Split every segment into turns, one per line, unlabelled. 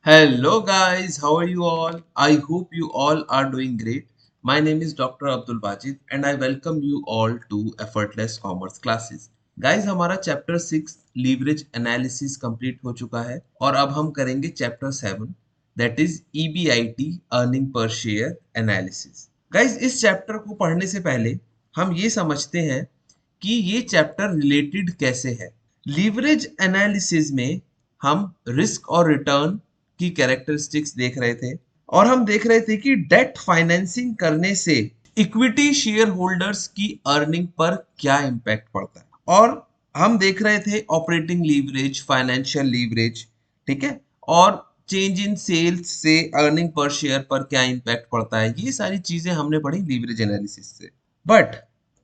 Hello guys, how are you all? I hope you all are doing great. My name is Dr. Abdul Wajid and I welcome you all to Effortless Commerce Classes. Guys, हमारा chapter 6 leverage analysis complete हो चुका है और अब हम करेंगे chapter 7 that is EBIT earning पर share analysis. Guys, इस चैप्टर को पढ़ने से पहले हम ये समझते हैं कि ये चैप्टर रिलेटेड कैसे है। लीवरेज एनालिसिस में हम रिस्क और रिटर्न की कैरेक्टरिस्टिक्स देख रहे थे और हम देख रहे थे कि डेट फाइनेंसिंग करने से इक्विटी शेयर होल्डर्स की अर्निंग पर क्या इम्पैक्ट पड़ता है, और हम देख रहे थे ऑपरेटिंग लीवरेज, फाइनेंशियल लीवरेज, ठीक है, और चेंज इन सेल्स से अर्निंग पर शेयर पर क्या इम्पैक्ट पड़ता है। ये सारी चीजें हमने पढ़ी लीवरेज एनालिसिस से। बट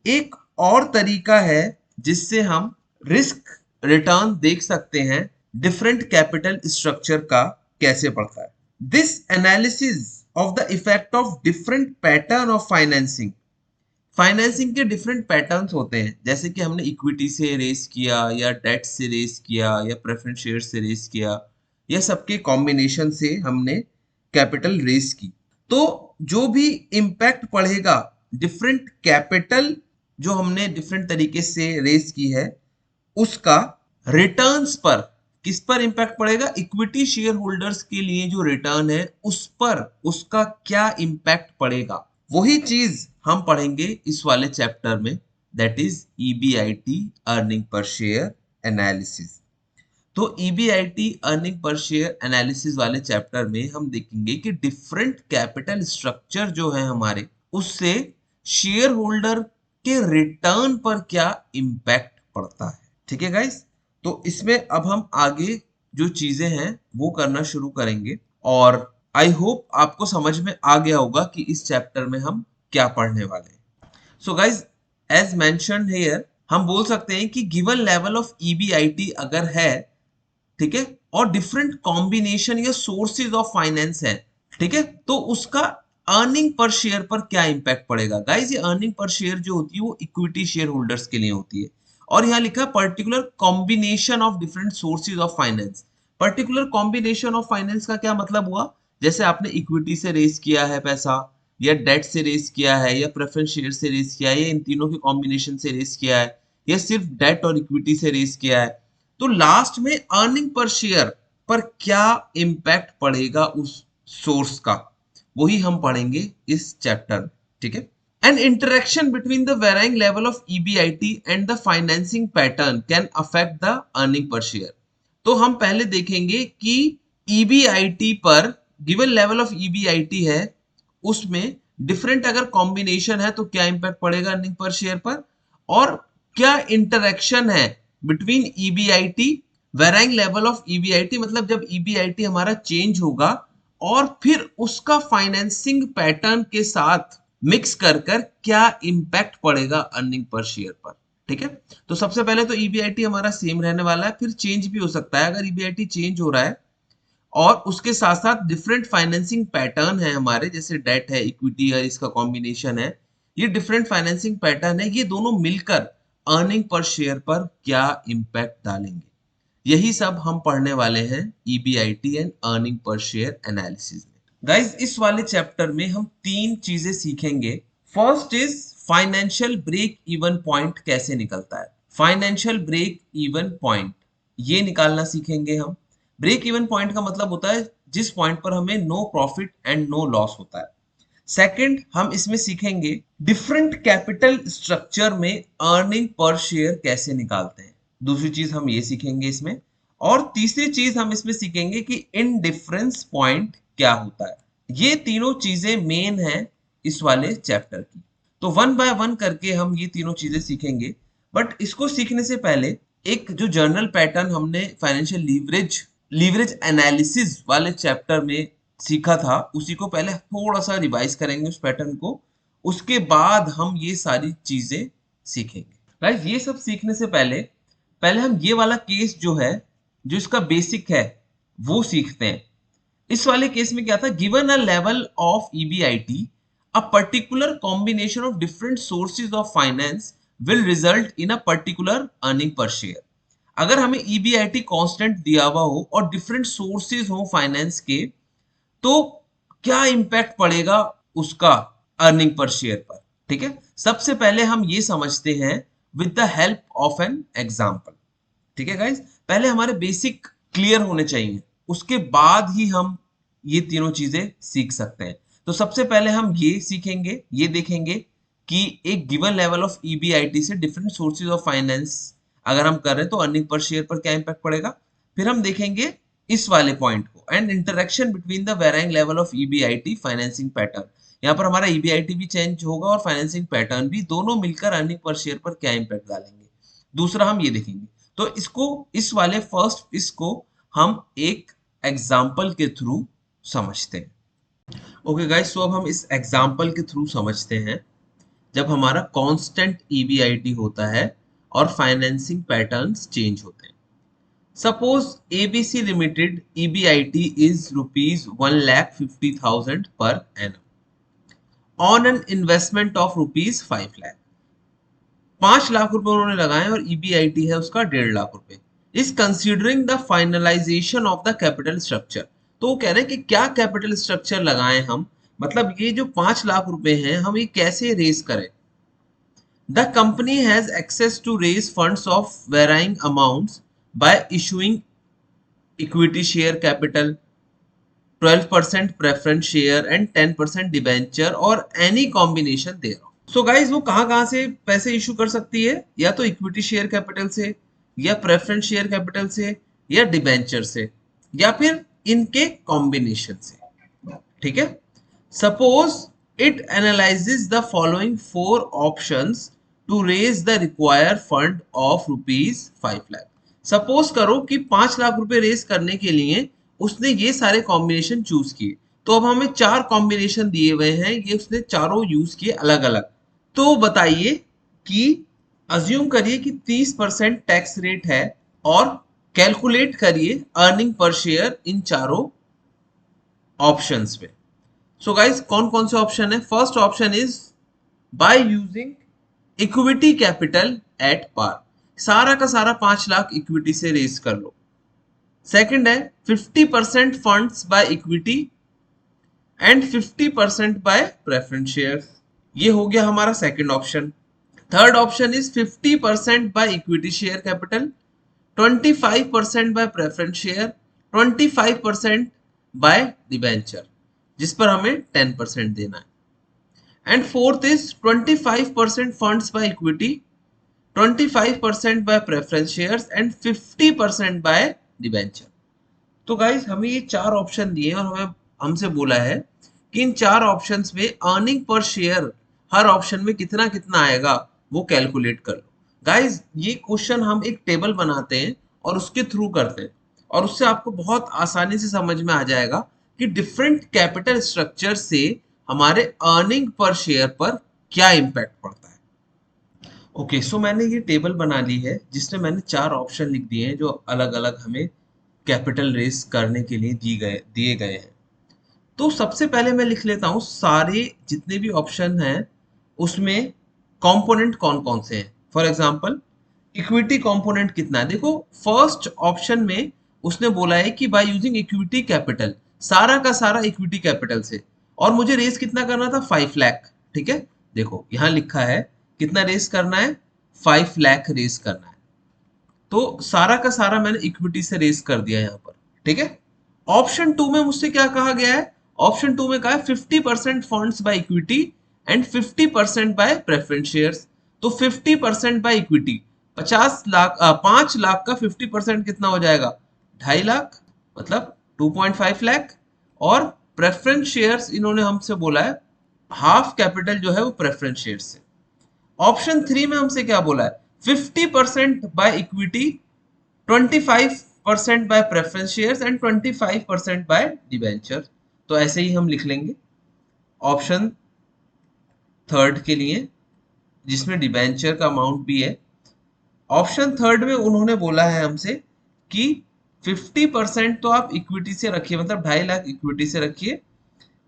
एक और तरीका है जिससे हम रिस्क रिटर्न देख सकते हैं डिफरेंट कैपिटल स्ट्रक्चर का कैसे पड़ता है। This analysis of the effect of different pattern of financing. Financing के डिफरेंट पैटर्न्स होते हैं, जैसे कि हमने इक्विटी से रेस किया या डेट से रेस किया या प्रेफरेंस शेयर से रेस किया या सबके कॉम्बिनेशन से हमने कैपिटल रेस की। तो जो भी इम्पैक्ट पड़ेगा डिफरेंट कैपिटल जो हमने डिफरेंट तरीके से रेस की है उसका रिटर्न्स पर किस पर इंपैक्ट पड़ेगा, इक्विटी शेयर होल्डर्स के लिए जो रिटर्न है उस पर उसका क्या इंपैक्ट पड़ेगा, वही चीज हम पढ़ेंगे इस वाले चैप्टर में, दैट इज EBIT अर्निंग पर शेयर एनालिसिस। तो EBIT अर्निंग पर शेयर एनालिसिस वाले चैप्टर में हम देखेंगे कि डिफरेंट कैपिटल स्ट्रक्चर जो है हमारे उससे शेयर होल्डर के रिटर्न पर क्या इम्पैक्ट पड़ता है। ठीक है गाइस, तो इसमें अब हम आगे जो चीजें हैं वो करना शुरू करेंगे और आई होप आपको समझ में आ गया होगा कि इस चैप्टर में हम क्या पढ़ने वाले हैं। So guys, as mentioned here हम बोल सकते हैं कि गिवन लेवल ऑफ EBIT अगर है, ठीक है, और डिफरेंट कॉम्बिनेशन या सोर्सेज ऑफ फाइनेंस है, ठीक है, तो उसका अर्निंग पर शेयर पर क्या इंपैक्ट पड़ेगा। गाइस, ये अर्निंग पर शेयर जो होती है वो इक्विटी शेयर होल्डर्स के लिए होती है और यहाँ लिखा है particular combination of different sources of finance. Particular combination of finance का क्या मतलब हुआ, जैसे आपने इक्विटी से रेस किया है पैसा या डेट से रेस किया है या प्रेफरेंस शेयर से रेस किया है या इन तीनों के कॉम्बिनेशन से रेस किया है या सिर्फ डेट और इक्विटी से रेस किया है, तो लास्ट में अर्निंग पर शेयर पर क्या इम्पैक्ट पड़ेगा उस सोर्स का, वही हम पढ़ेंगे इस चैप्टर में। ठीक है, an interaction between the varying level of EBIT and the financing pattern can affect the earning per share। तो हम पहले देखेंगे कि EBIT पर गिवन लेवल ऑफ EBIT है उसमें डिफरेंट अगर कॉम्बिनेशन है तो क्या इंपैक्ट पड़ेगा अर्निंग पर शेयर पर, और क्या इंटरेक्शन है between EBIT, varying level of EBIT मतलब जब EBIT हमारा चेंज होगा और फिर उसका फाइनेंसिंग पैटर्न के साथ मिक्स कर कर क्या इंपैक्ट पड़ेगा अर्निंग पर शेयर पर। ठीक है, तो सबसे पहले तो EBIT हमारा सेम रहने वाला है, फिर चेंज भी हो सकता है। अगर EBIT चेंज हो रहा है और उसके साथ साथ डिफरेंट फाइनेंसिंग पैटर्न है हमारे, जैसे डेट है, इक्विटी है, इसका कॉम्बिनेशन है, ये डिफरेंट फाइनेंसिंग पैटर्न है, ये दोनों मिलकर अर्निंग पर शेयर पर क्या इंपैक्ट डालेंगे, यही सब हम पढ़ने वाले हैं EBIT एंड अर्निंग पर शेयर एनालिसिस में। गाइस, इस वाले चैप्टर में हम तीन चीजें सीखेंगे। First is financial break even point कैसे निकलता है। फाइनेंशियल ब्रेक इवन पॉइंट ये निकालना सीखेंगे हम। ब्रेक इवन पॉइंट का मतलब होता है जिस पॉइंट पर हमें no profit and no loss होता है। सेकंड, हम इसमें सीखेंगे डिफरेंट कैपिटल स्ट्रक्चर में अर्निंग पर शेयर कैसे निकालते हैं। दूसरी चीज हम ये सीखेंगे इसमें, और तीसरी चीज हम इसमें सीखेंगे कि इनडिफरेंस पॉइंट क्या होता है। ये तीनों चीजें मेन हैं इस वाले चैप्टर की। तो वन बाय वन करके हम ये तीनों चीजें सीखेंगे। बट इसको सीखने से पहले एक जो जर्नल पैटर्न हमने फाइनेंशियल लीवरेज लीवरेज एनालिसिस वाले चैप्टर में सीखा था उसी को पहले थोड़ा सा रिवाइज करेंगे उस पैटर्न को, उसके बाद हम ये सारी चीजें सीखेंगे। गाइस, ये सब सीखने से पहले पहले हम ये वाला केस जो है, जो इसका बेसिक है, वो सीखते हैं। इस वाले केस में क्या था, given a level of EBIT a particular combination of different sources of finance will result in a particular earning per share। अगर हमें ईबीआईटी कांस्टेंट दिया हुआ हो और डिफरेंट सोर्सेज हो फाइनेंस के, तो क्या इम्पैक्ट पड़ेगा उसका अर्निंग पर शेयर पर। ठीक है, सबसे पहले हम ये समझते हैं with the help of an example. ठीक है गाइज, पहले हमारे बेसिक क्लियर होने चाहिए, उसके बाद ही हम ये तीनों चीजें सीख सकते हैं। तो सबसे पहले हम ये सीखेंगे, ये देखेंगे कि एक गिवन लेवल ऑफ ईबीआईटी से डिफरेंट सोर्सेज ऑफ फाइनेंस अगर हम कर रहे हैं तो अर्निंग पर शेयर पर क्या इंपैक्ट पड़ेगा। फिर हम देखेंगे इस वाले पॉइंट को, and interaction between the varying level of EBIT financing pattern. यहाँ पर हमारा ईबीआईटी भी चेंज होगा और फाइनेंसिंग पैटर्न भी, दोनों मिलकर अर्निंग पर शेयर पर क्या इंपैक्ट डालेंगे। दूसरा हम ये देखेंगे, तो इसको, इस वाले फर्स्ट इसको हम एक एग्जाम्पल के थ्रू समझते हैं। ओके गाइस, तो अब हम इस एग्जाम्पल के थ्रू समझते हैं। जब हमारा कांस्टेंट ईबीआईटी होता है और फाइनेंसिंग पैटर्न्स चेंज होते हैं। Suppose ABC limited EBIT is rupees 1,50,000 per annum on an investment of rupees 5 lakh. 5 lakh रुपए उन्होंने लगाए और ईबीआईटी है उसका 1.5 लाख रुपए। Is considering the finalisation of the capital structure. तो वो कह रहे हैं कि क्या कैपिटल स्ट्रक्चर लगाएं हम, मतलब ये जो 5 लाख रुपए हैं हम ये कैसे रेज करें। The company has access to raise funds of varying amounts by issuing equity share capital, 12% preference share and 10% debenture और any combination there. So guys, वो कहाँ से पैसे इशू कर सकती है, या तो इक्विटी शेयर कैपिटल से, या प्रेफरेंस शेयर कैपिटल से, या डिबेंचर से, या फिर इनके कॉम्बिनेशन से। ठीक है, suppose it analyses the following 4 options to raise the required fund of rupees 5 lakh. Suppose करो कि 5 लाख रुपए रेज करने के लिए उसने ये सारे कॉम्बिनेशन चूज किए। तो अब हमें 4 कॉम्बिनेशन दिए हुए हैं, ये उसने चारों यूज किए अलग अलग। तो बताइए कि अज्यूम करिए कि 30% टैक्स रेट है और कैलकुलेट करिए अर्निंग पर शेयर इन चारों ऑप्शंस में। सो गाइस, कौन कौन से ऑप्शन है। First option is by using equity capital at par, सारा का सारा 5 लाख इक्विटी से रेज कर लो। सेकंड है 50% funds by equity and 50% by preference shares, ये हो गया हमारा second option. Third option is 50% by equity share capital, 25% by preference share, 25% by debenture, जिस पर हमें 10% देना है। And fourth is 25% funds by equity, 25% by preference shares and 50% by debenture. तो गाइस, हमें ये 4 ऑप्शन दिए और हमें हमसे बोला है कि इन 4 ऑप्शंस में अर्निंग पर शेयर हर ऑप्शन में कितना कितना आएगा वो कैलकुलेट कर लो। गाइस, ये क्वेश्चन हम एक टेबल बनाते हैं और उसके थ्रू करते हैं, और उससे आपको बहुत आसानी से समझ में आ जाएगा कि डिफरेंट कैपिटल स्ट्रक्चर से हमारे अर्निंग पर शेयर पर क्या इंपैक्ट पड़ता है। ओके, सो मैंने ये टेबल बना ली है जिसमें मैंने 4 ऑप्शन लिख दिए हैं जो अलग अलग हमें कैपिटल रेस करने के लिए दिए गए हैं। तो सबसे पहले मैं लिख लेता हूँ सारे जितने भी ऑप्शन हैं उसमें कंपोनेंट कौन कौन से हैं। फॉर एग्जांपल, इक्विटी कंपोनेंट कितना है। देखो, फर्स्ट ऑप्शन में उसने बोला है कि बाय यूजिंग इक्विटी कैपिटल, सारा का सारा इक्विटी कैपिटल से, और मुझे रेस कितना करना था 5 लाख। ठीक है, देखो यहाँ लिखा है कितना रेस करना है, 5 लाख रेस करना है। तो सारा का सारा मैंने इक्विटी से रेस कर दिया यहाँ पर। ठीक है, ऑप्शन 2 में मुझसे क्या कहा गया है। ऑप्शन 2 में कहा है 50% funds by equity and 50% by preference shares. तो 50% बाय इक्विटी, 5 लाख का 50% कितना हो जाएगा, 2.5 लाख, मतलब 2.5 लाख। और प्रेफरेंस शेयर्स इन्होंने हमसे बोला है हाफ कैपिटल जो है वो प्रेफरेंस शेयर्स से। ऑप्शन 3 में हमसे क्या बोला है, 50% by equity, 25% by preference shares and 25% by debenture. तो ऐसे ही हम लिख लेंगे ऑप्शन थर्ड के लिए, जिसमें डिबेंचर का अमाउंट भी है। ऑप्शन थर्ड में उन्होंने बोला है हमसे कि 50% तो आप इक्विटी से रखिए, मतलब 2.5 लाख इक्विटी से रखिए,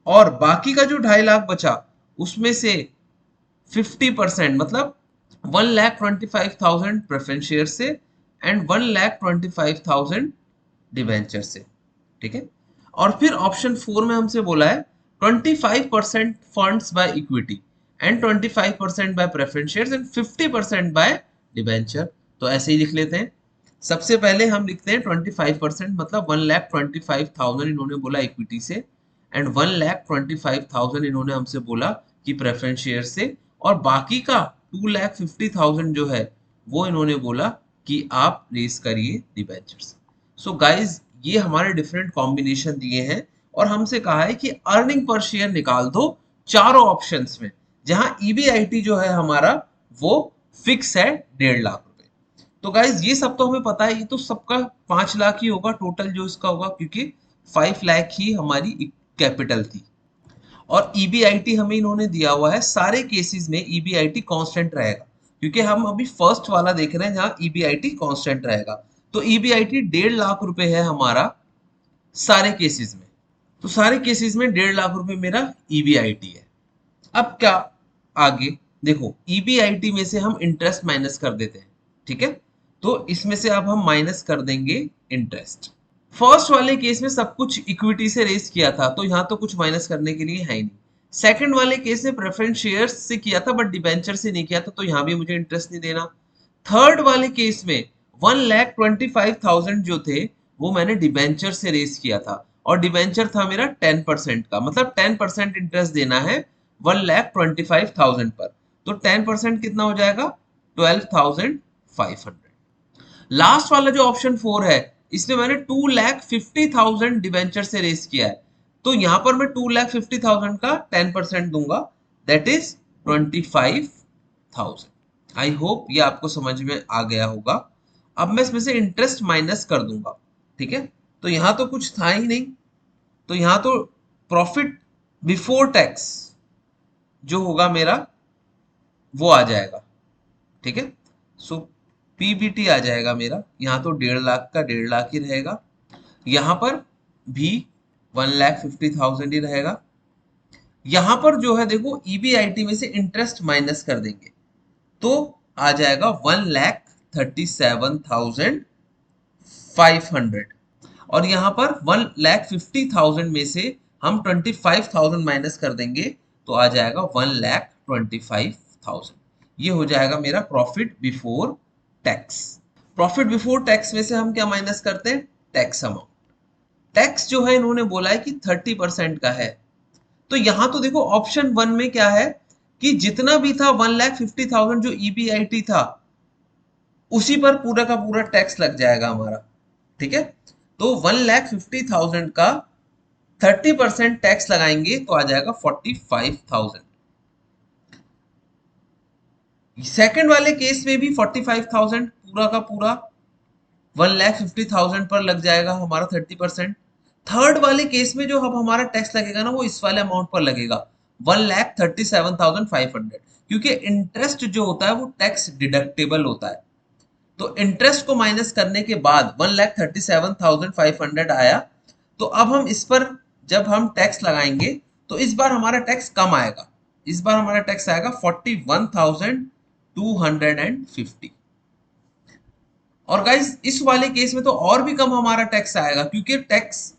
और बाकी का जो 2.5 लाख बचा उसमें से 50% मतलब 1,25,000 प्रेफरेंस शेयर से एंड 1,25,000 डिवेंचर से, ठीक है। और फिर ऑप्शन 4 में हमसे बोला है 25% funds by equity and 25% by preference shares and 50% by debenture. तो ऐसे ही लिख लेते हैं। सबसे पहले हम लिखते हैं 25%, मतलब 1,25,000 इन्होंने बोला इक्विटी से एंड 1,25,000 इन्होंने हमसे बोला कि प्रेफरेंस शेयर से, और बाकी का 2,50,000 जो है वो इन्होंने बोला कि आप रेस करिए डिबेंचर्स। सो गाइज ये हमारे डिफरेंट कॉम्बिनेशन दिए हैं और हमसे कहा है कि अर्निंग पर शेयर निकाल दो चारों ऑप्शंस में, जहां ईबीआईटी जो है हमारा वो फिक्स है 1.5 लाख रुपए। तो गाइज ये सब तो हमें पता है, ये तो सबका 5 लाख ही होगा टोटल जो इसका होगा, क्योंकि 5 लाख ही हमारी कैपिटल थी। और ईबीआईटी हमें इन्होंने दिया हुआ है, सारे केसेस में ईबीआईटी कांस्टेंट रहेगा, क्योंकि हम अभी फर्स्ट वाला देख रहे हैं जहां ईबीआईटी कांस्टेंट रहेगा। तो ईबीआईटी 1.5 लाख रुपए है हमारा सारे केसेस में। तो सारे केसेस में 1.5 लाख रुपए मेरा ईबीआईटी है। अब क्या आगे देखो, ईबीआईटी में से हम इंटरेस्ट माइनस कर देते हैं, ठीक है। तो इसमें से अब हम माइनस कर देंगे इंटरेस्ट। फर्स्ट वाले केस में सब कुछ इक्विटी से रेस किया था, तो यहां तो कुछ माइनस करने के लिए है ही नहीं। सेकंड वाले केस में प्रेफरेंस शेयर्स से किया था बट डिबेंचर से नहीं किया था, तो यहां भी मुझे इंटरेस्ट नहीं देना। थर्ड वाले केस में 1,25,000 जो थे वो मैंने डिबेंचर से रेस किया था, और डिबेंचर था मेरा 10% का, मतलब 10% इंटरेस्ट देना है 1,25,000 पर। तो 10% कितना हो जाएगा, 12,500। लास्ट वाला जो ऑप्शन 4 है, इसमें मैंने 2,50,000 डिवेंचर से रेस किया है, तो यहां पर मैं 2,50,000 का 10% दूंगा, दैट इज 25,000। आई होप ये आपको समझ में आ गया होगा। अब मैं इसमें से इंटरेस्ट माइनस कर दूंगा, ठीक है। तो यहां तो कुछ था ही नहीं, तो यहां तो प्रॉफिट बिफोर टैक्स जो होगा मेरा वो आ जाएगा, ठीक है। सो पीबीटी आ जाएगा मेरा, यहाँ तो 1.5 लाख का 1.5 लाख ही रहेगा, यहाँ पर भी 1,50,000 ही रहेगा। यहाँ पर जो है देखो ईबीआईटी में से इंटरेस्ट माइनस कर देंगे तो आ जाएगा 1,37,500, और यहाँ पर 1,50,000 में से हम 25,000 माइनस कर देंगे तो आ जाएगा 1,25,000। ये हो जाएगा मेरा profit before tax. Profit before tax में से हम क्या माइनस करते हैं, टैक्स अमाउंट। टैक्स जो है इन्होंने बोला है कि 30% का है, तो यहां तो देखो ऑप्शन 1 में क्या है कि जितना भी था 1,50,000 जो ईबीआईटी था उसी पर पूरा का पूरा टैक्स लग जाएगा हमारा, ठीक है। तो 1,50,000 का 30% टैक्स लगाएंगे तो आ जाएगा 45,000। सेकंड वाले केस में भी 45,000 पूरा का पूरा 1,50,000 पर लग जाएगा हमारा 30%। थर्ड वाले केस में जो अब हमारा टैक्स लगेगा ना वो इस वाले अमाउंट पर लगेगा 1,37,500, क्योंकि इंटरेस्ट जो होता है वो टैक्स डिडक्टेबल होता है। तो इंटरेस्ट को माइनस करने के बाद 1,37,500 आया, तो अब हम इस पर जब हम टैक्स लगाएंगे तो इस बार हमारा टैक्स कम आएगा, इस बार हमारा टैक्स आएगा 41,250। और गाइज इस वाले केस में तो और भी कम हमारा टैक्स आएगा, क्योंकि टैक्स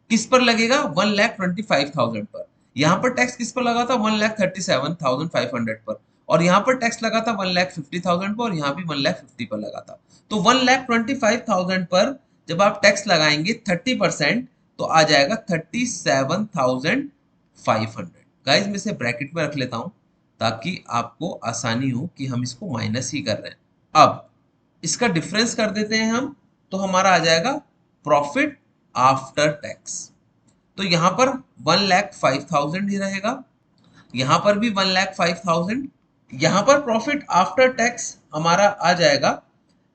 किस पर लगेगा, 1,25,000 पर। यहाँ पर टैक्स किस पर लगा था, 1,37,500 पर, और यहाँ पर टैक्स लगा था 1,50,000 पर, और यहाँ भी 1,50,000 पर लगा था। तो 1,25,000 पर जब आप टैक्स लगाएंगे 30%, तो आ जाएगा 37,500। गाइज मैं इसे ब्रैकेट में रख लेता हूं ताकि आपको आसानी हो कि हम इसको माइनस ही कर रहे हैं। अब इसका डिफरेंस कर देते हैं हम, तो हमारा आ जाएगा प्रॉफिट आफ्टर टैक्स। तो यहां पर 1,05,000 ही रहेगा, यहां पर भी 1,05,000। यहां पर प्रॉफिट आफ्टर टैक्स हमारा आ जाएगा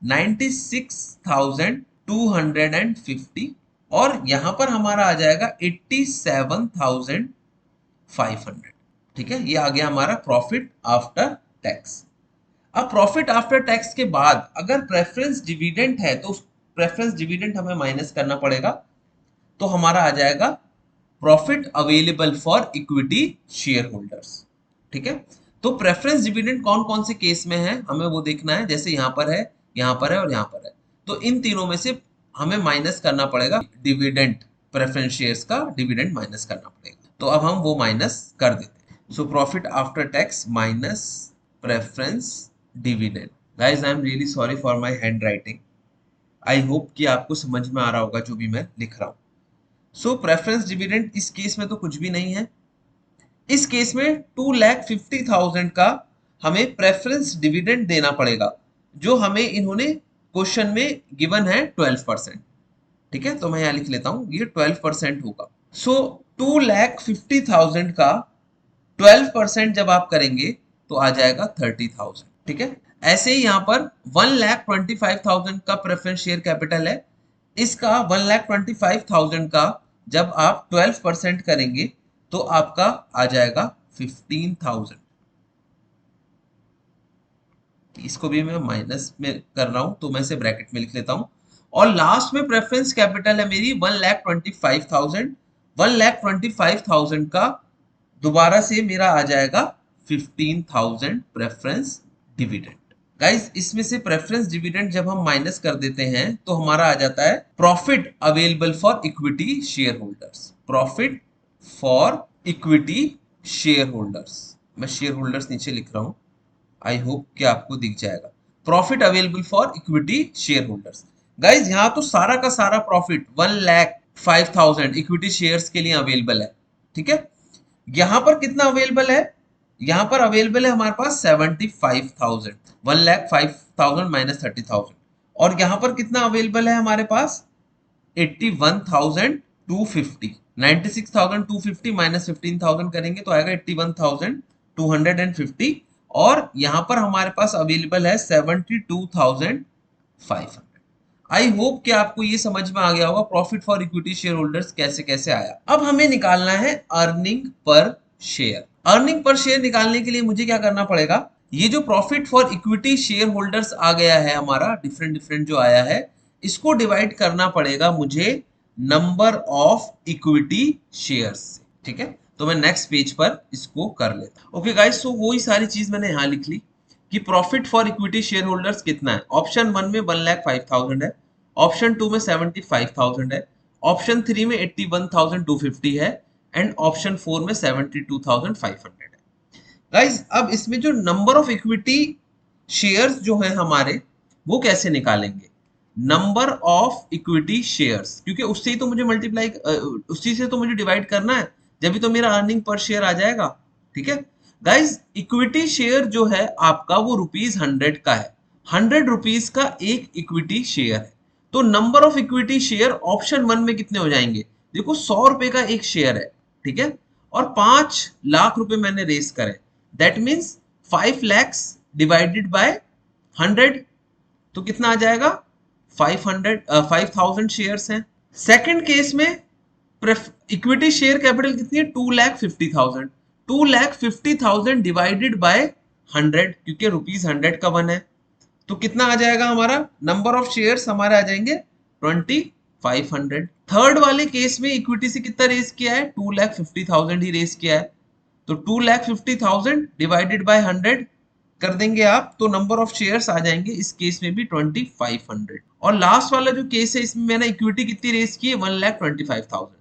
96,250, और यहां पर हमारा आ जाएगा 87,500, ठीक है। ये आ गया हमारा प्रॉफिट आफ्टर टैक्स। अब प्रॉफिट आफ्टर टैक्स के बाद अगर प्रेफरेंस डिविडेंड है तो प्रेफरेंस डिविडेंड हमें माइनस करना पड़ेगा, तो हमारा आ जाएगा profit available for equity share holders, ठीक है। तो प्रेफरेंस डिविडेंड कौन कौन से केस में है हमें वो देखना है, जैसे यहां पर है, यहां पर है और यहां पर है। तो इन तीनों में से हमें माइनस करना पड़ेगा डिविडेंड, प्रेफरेंस शेयर्स का डिविडेंड माइनस करना पड़ेगा। तो अब हम वो माइनस कर देते हैं। So profit after tax minus preference dividend. Guys I am really sorry for my hand writing. I hope कि आपको समझ में आ रहा होगा जो भी मैं लिख रहा हूँ। सो प्रेफरेंस डिविडेंड इस केस में तो कुछ भी नहीं है। इस केस में 2,50,000 का हमें प्रेफरेंस डिविडेंड देना पड़ेगा, जो हमें इन्होंने क्वेश्चन में गिवन है 12%। ठीक है, तो मैं यहां लिख लेता हूं, ये 12% होगा। सो 2,50,000 का 12% जब आप करेंगे तो आ जाएगा 30,000। ठीक है, ऐसे ही यहां पर 1,25,000 का प्रेफरेंस शेयर कैपिटल है। इसका 1,25,000 का जब आप 12% करेंगे तो आपका आ जाएगा 15,000। इसको भी मैं माइनस में कर रहा हूं तो मैं इसे ब्रैकेट में लिख लेता हूं। और लास्ट में प्रेफरेंस कैपिटल है मेरी 1,25,000। 1,25,000 का दोबारा से मेरा आ जाएगा 15,000 प्रेफरेंस डिविडेंड। गाइस इसमें से प्रेफरेंस डिविडेंड जब हम माइनस कर देते हैं तो हमारा आ जाता है profit available for equity share holders. Profit for equity share holders, मैं शेयर होल्डर्स नीचे लिख रहा हूं, आई होप कि आपको दिख जाएगा। Profit available for equity share holders. Guys यहाँ तो सारा का सारा प्रॉफिट 1,05,000 इक्विटी शेयर्स के लिए अवेलेबल है। ठीक है, यहां पर कितना अवेलेबल है, यहां पर अवेलेबल है हमारे पास 75,000। 1,05,000 माइनस 30,000। और यहां पर कितना अवेलेबल है हमारे पास 81,250। 96,250 माइनस 15,000 करेंगे तो आएगा 81,250। और यहां पर हमारे पास अवेलेबल है 72,500। आई होप कि आपको ये समझ में आ गया होगा profit for equity share holders कैसे कैसे आया। अब हमें निकालना है अर्निंग पर शेयर। अर्निंग पर शेयर निकालने के लिए मुझे क्या करना पड़ेगा, ये जो profit for equity share holders आ गया है हमारा डिफरेंट डिफरेंट जो आया है, इसको डिवाइड करना पड़ेगा मुझे नंबर ऑफ इक्विटी शेयर्स से। ठीक है, तो मैं नेक्स्ट पेज पर इसको कर लेता हूं। ओके गाइस, सो वही सारी चीज मैंने यहां लिख ली कि profit for equity share holders कितना है। ऑप्शन 1 में 1,05,000 है, ऑप्शन 2 में 75,000 है, ऑप्शन 3 में 81,250 है एंड ऑप्शन 4 में 72,500 है। गाइस अब इसमें जो नंबर ऑफ इक्विटी शेयर्स जो है हमारे, वो कैसे निकालेंगे। नंबर ऑफ इक्विटी शेयर्स, क्योंकि उससे ही तो मुझे मल्टीप्लाई, उसी से तो मुझे डिवाइड करना है, जब भी तो मेरा अर्निंग पर शेयर आ जाएगा। ठीक है गाइस, इक्विटी शेयर जो है आपका वो ₹100 का है। 100 रुपीज का एक इक्विटी शेयर है। तो number of equity share option 1 में कितने हो जाएंगे, देखो 100 रुपए का एक शेयर है। ठीक है, और 5 लाख रुपए मैंने रेस करे, that means 5 lakhs divided by 100, तो कितना आ जाएगा 5,000 शेयर्स हैं। सेकंड केस में इक्विटी शेयर कैपिटल कितनी है 2,50,000। 2,50,000 डिवाइडेड बाय 100, क्योंकि ₹100 का 1 है, तो कितना आ जाएगा हमारा नंबर ऑफ शेयर्स हमारे आ जाएंगे 2,500। थर्ड वाले केस में इक्विटी से कितना रेस किया है 2,50,000 ही रेस किया है, तो 2,50,000 डिवाइडेड बाय 100 कर देंगे आप, तो नंबर ऑफ शेयर्स आ जाएंगे इस केस में भी 2,500। और लास्ट वाला जो केस है इसमें मैंने इक्विटी कितनी रेस की है 1,25,000,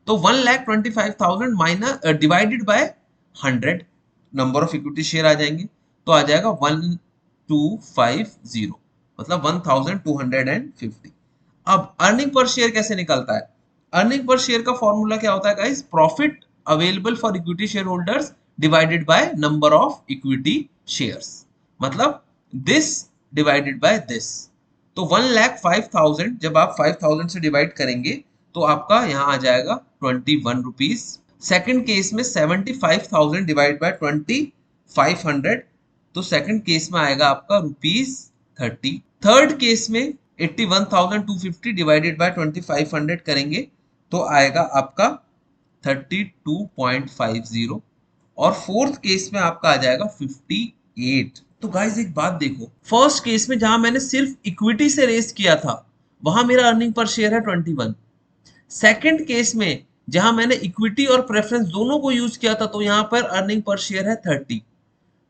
तो 1,25,000 minus divided by 100 number of equity share आ जाएंगे, तो आ जाएगा 1,250, मतलब 1,250। अब अर्निंग पर शेयर कैसे निकलता है, अर्निंग पर शेयर का फॉर्मूला क्या होता है guys, profit available for equity share holders divided by number of equity shares, मतलब दिस डिवाइडेड बाय दिस। तो 1,05,000 जब आप 5,000 से डिवाइड करेंगे तो आपका यहाँ आ जाएगा 21 रुपीज। सेकेंड केस में 75,000 डिवाइड बाय 2,500, तो सेकंड केस में आएगा आपका ₹30। थर्ड केस में 81,250 डिवाइडेड बाय 2,500 करेंगे तो आएगा आपका 32.50। और फोर्थ केस में आपका आ जाएगा 58। तो गाइज एक बात देखो, फर्स्ट केस में जहां मैंने सिर्फ इक्विटी से रेस किया था वहां मेरा अर्निंग पर शेयर है 21। सेकंड केस में जहां मैंने इक्विटी और प्रेफरेंस दोनों को यूज किया था तो यहां पर अर्निंग पर शेयर है 30।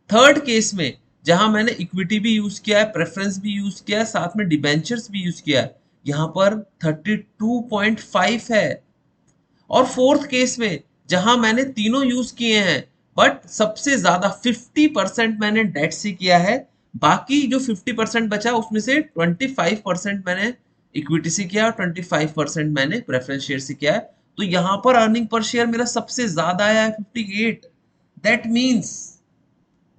थर्ड केस में जहां मैंने इक्विटी भी यूज किया है, प्रेफरेंस भी यूज किया है, साथ में डिबेंचर्स भी यूज किया है, यहाँ पर 32.5 है। और फोर्थ केस में जहां मैंने तीनों यूज किए हैं, बट सबसे ज्यादा 50% मैंने डेट से किया है, बाकी जो 50% बचा उसमें से 25% मैंने इक्विटी से किया और 25% मैंने प्रेफरेंस शेयर से किया है। तो यहां पर अर्निंग पर शेयर मेरा सबसे ज्यादा आया है 58। That means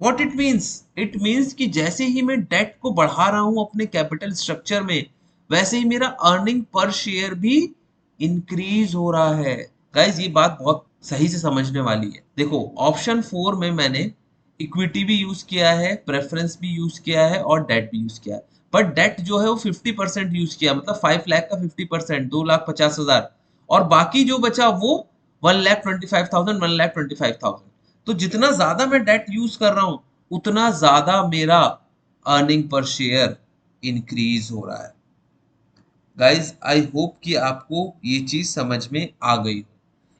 what it means, it means कि जैसे ही मैं डेट को बढ़ा रहा हूं अपने कैपिटल स्ट्रक्चर में, वैसे ही मेरा अर्निंग पर शेयर भी इंक्रीज हो रहा है। गाइज ये बात बहुत सही से समझने वाली है। देखो ऑप्शन 4 में मैंने इक्विटी भी यूज किया है, प्रेफरेंस भी यूज किया है और डेट भी यूज किया है, बट डेट जो है वो 50% यूज किया, मतलब 5 लाख का 50%, 2,50,000, और बाकी जो बचा वो 1,25,000, 1,25,000। तो जितना ज्यादा मैं डेट यूज कर रहा हूं, उतना ज्यादा मेरा अर्निंग पर शेयर इंक्रीज हो रहा है। गाइज आई होप कि आपको ये चीज समझ में आ गई हो।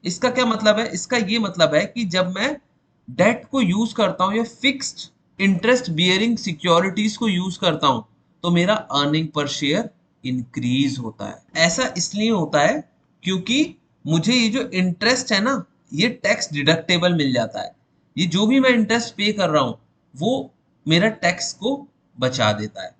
इसका क्या मतलब है? इसका ये मतलब है कि जब मैं डेट को यूज करता हूं या फिक्स्ड इंटरेस्ट बियरिंग सिक्योरिटीज को यूज करता हूं, तो मेरा अर्निंग पर शेयर इंक्रीज होता है। ऐसा इसलिए होता है क्योंकि मुझे ये जो इंटरेस्ट है ना, ये टैक्स डिडक्टेबल मिल जाता है। ये जो भी मैं इंटरेस्ट पे कर रहा हूं, वो मेरा टैक्स को बचा देता है।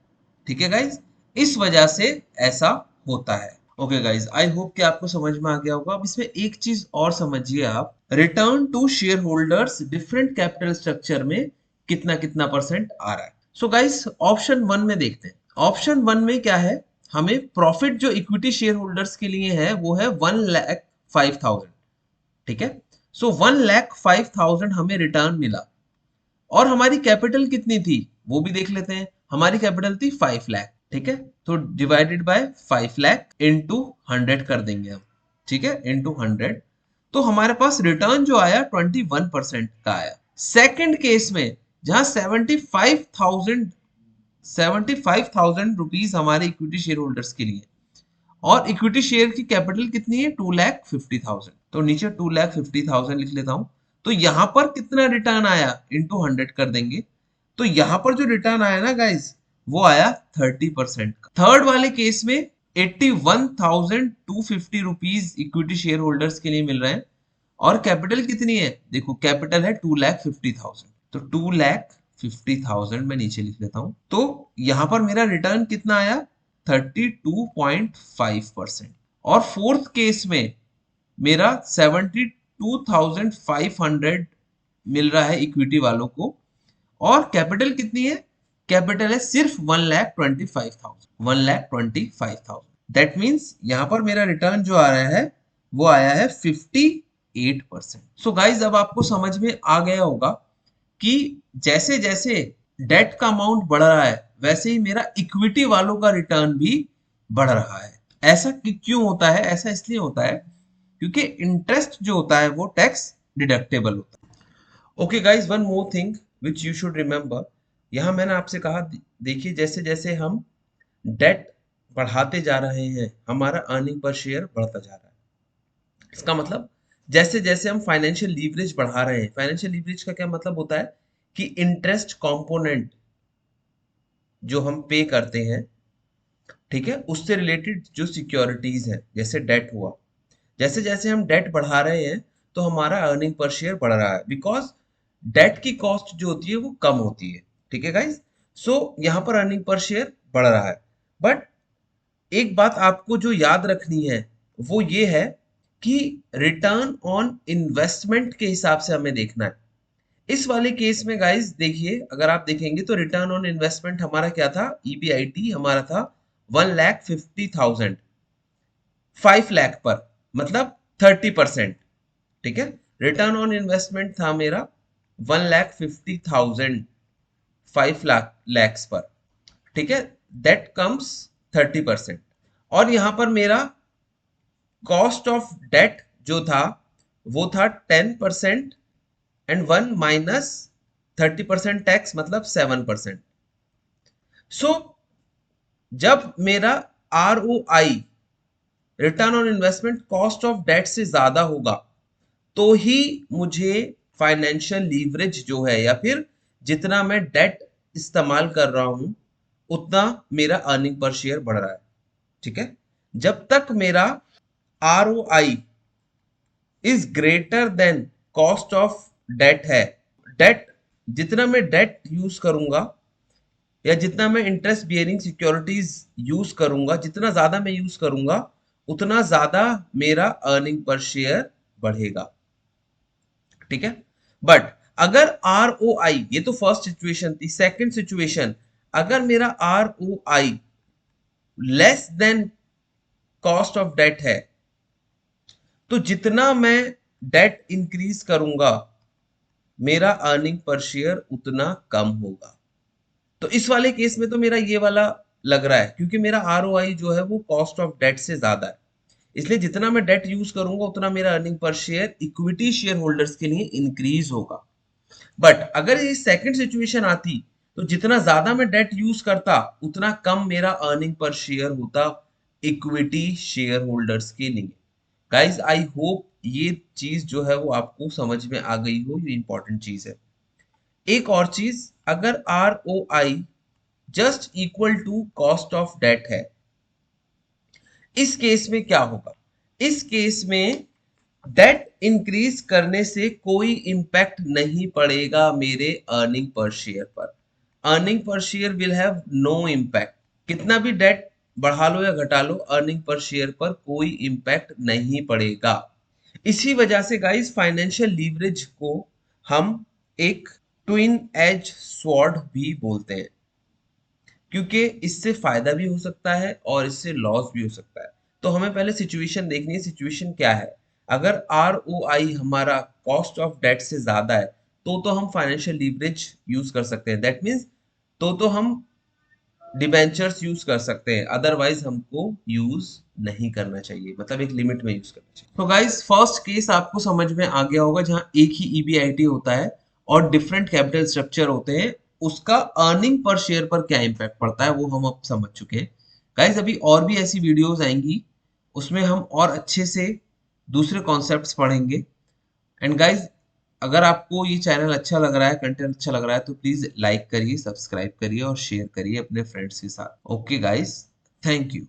ठीक है गाइज, इस वजह से ऐसा होता है। ओके गाइज, आई होप कि आपको समझ में आ गया होगा। अब इसमें एक चीज और समझिए आप, return to shareholders different capital structure में कितना कितना परसेंट आ रहा है। सो गाइज ऑप्शन 1 में देखते हैं। ऑप्शन 1 में क्या है, हमें प्रॉफिट जो इक्विटी शेयर होल्डर्स के लिए है वो है 1,05,000। ठीक है, सो 1,05,000 हमें रिटर्न मिला, और हमारी कैपिटल कितनी थी वो भी देख लेते हैं। हमारी कैपिटल थी 5 लाख। ठीक है, तो डिवाइडेड बाय 5 लाख इंटू 100 कर देंगे हम। ठीक है, इंटू 100, तो हमारे पास रिटर्न जो आया 21% का आया। सेकंड केस में जहां 75,000 रुपीज हमारे इक्विटी शेयर होल्डर्स के लिए, और इक्विटी शेयर की कैपिटल कितनी है 2,50,000, तो नीचे 2,50,000 लिख लेता हूं। तो यहां पर कितना रिटर्न आया इंटू 100 कर देंगे, तो यहां पर जो रिटर्न आया ना गाइस, वो आया 30% का। थर्ड वाले केस में 81,250 रुपीज इक्विटी शेयर होल्डर्स के लिए मिल रहे हैं, और कैपिटल कितनी है, देखो कैपिटल है 2,50,000, तो 2,50,000 मैं नीचे लिख लेता हूं। तो यहां पर मेरा रिटर्न कितना आया 32.5%। और फोर्थ केस में मेरा 72,500 मिल रहा है इक्विटी वालों को, और कैपिटल कितनी है, कैपिटल है सिर्फ 1,25,000। दैट मीन्स यहां पर मेरा रिटर्न जो आ रहा है वो आया है 58%। सो गाइज अब आपको समझ में आ गया होगा कि जैसे जैसे डेट का अमाउंट बढ़ रहा है, वैसे ही मेरा इक्विटी वालों का रिटर्न भी बढ़ रहा है। ऐसा क्यों होता है? ऐसा इसलिए होता है क्योंकि इंटरेस्ट जो होता है वो टैक्स डिडक्टेबल होता है। Okay guys, one more thing which you should remember, यहां मैंने आपसे कहा, देखिए जैसे जैसे हम डेट बढ़ाते जा रहे हैं, हमारा अर्निंग पर शेयर बढ़ता जा रहा है। इसका मतलब जैसे जैसे हम फाइनेंशियल लीवरेज बढ़ा रहे हैं, फाइनेंशियल लीवरेज का क्या मतलब होता है कि इंटरेस्ट कंपोनेंट जो हम पे करते हैं, ठीक है, उससे रिलेटेड जो सिक्योरिटीज है, जैसे डेट हुआ, जैसे जैसे हम डेट बढ़ा रहे हैं तो हमारा अर्निंग पर शेयर बढ़ रहा है, बिकॉज डेट की कॉस्ट जो होती है वो कम होती है। ठीक है गाइज, सो यहाँ पर अर्निंग पर शेयर बढ़ रहा है। बट एक बात आपको जो याद रखनी है वो ये है कि रिटर्न ऑन इन्वेस्टमेंट के हिसाब से हमें देखना है। इस वाले केस में गाइस देखिए, अगर आप देखेंगे तो रिटर्न ऑन इन्वेस्टमेंट हमारा क्या था, ईबीआईटी हमारा था 1,50,000, 5 लाख पर, मतलब 30%। ठीक है, रिटर्न ऑन इन्वेस्टमेंट था मेरा 1,50,000, 5 लाख पर। ठीक है, दैट कम्स 30%। और यहां पर मेरा कॉस्ट ऑफ डेट जो था वो था 10%, एंड 1 - 30% टैक्स, मतलब 7%। सो जब मेरा R O I, return on investment, cost of debt से ज्यादा होगा, तो ही मुझे फाइनेंशियल लीवरेज जो है, या फिर जितना मैं डेट इस्तेमाल कर रहा हूं उतना मेरा अर्निंग पर शेयर बढ़ रहा है। ठीक है, जब तक मेरा ROI is greater than cost of debt है, डेट जितना मैं डेट यूज करूंगा या जितना मैं इंटरेस्ट बियरिंग सिक्योरिटीज यूज करूंगा, जितना ज्यादा मैं यूज करूंगा उतना ज्यादा मेरा अर्निंग पर शेयर बढ़ेगा। ठीक है, बट अगर ROI, ये तो फर्स्ट सिचुएशन थी, सेकंड सिचुएशन, अगर मेरा ROI less than cost of debt है तो जितना मैं डेट इंक्रीज करूंगा मेरा अर्निंग पर शेयर उतना कम होगा। तो इस वाले केस में तो मेरा ये वाला लग रहा है, क्योंकि मेरा ROI जो है वो कॉस्ट ऑफ डेट से ज्यादा है, इसलिए जितना मैं डेट यूज करूंगा उतना मेरा अर्निंग पर शेयर इक्विटी शेयर होल्डर्स के लिए इंक्रीज होगा। बट अगर ये सेकंड सिचुएशन आती तो जितना ज्यादा मैं डेट यूज करता उतना कम मेरा अर्निंग पर शेयर होता इक्विटी शेयर होल्डर्स के लिए। गाइज आई होप ये चीज जो है वो आपको समझ में आ गई हो, ये इंपॉर्टेंट चीज है। एक और चीज, अगर ROI just equal to cost of debt है, इस केस में क्या होगा? इस केस में डेट इंक्रीज करने से कोई इंपैक्ट नहीं पड़ेगा मेरे अर्निंग पर शेयर पर। अर्निंग पर share will have no impact, कितना भी डेट बढ़ा लो या घटा लो अर्निंग पर शेयर पर कोई इम्पैक्ट नहीं पड़ेगा। इसी वजह से गाइस फाइनेंशियल लीवरेज को हम एक ट्विन एज स्वॉर्ड भी बोलते हैं, क्योंकि इससे फायदा भी हो सकता है और इससे लॉस भी हो सकता है। तो हमें पहले सिचुएशन देखनी है, सिचुएशन क्या है। अगर ROI हमारा कॉस्ट ऑफ डेट से ज्यादा है तो हम फाइनेंशियल लीवरेज यूज कर सकते हैं, दैट मीन्स तो हम डिबेंचर्स यूज कर सकते हैं, अदरवाइज हमको यूज नहीं करना चाहिए, मतलब एक लिमिट में यूज करना चाहिए। तो गाइस फर्स्ट केस आपको समझ में आ गया होगा, जहां एक ही EBIT होता है और डिफरेंट कैपिटल स्ट्रक्चर होते हैं, उसका अर्निंग पर शेयर पर क्या इम्पैक्ट पड़ता है वो हम अब समझ चुके हैं। गाइस अभी और भी ऐसी वीडियोस आएंगी, उसमें हम और अच्छे से दूसरे कॉन्सेप्ट्स पढ़ेंगे। एंड गाइज अगर आपको ये चैनल अच्छा लग रहा है, कंटेंट अच्छा लग रहा है, तो प्लीज लाइक करिए, सब्सक्राइब करिए और शेयर करिए अपने फ्रेंड्स के साथ। Okay guys, thank you.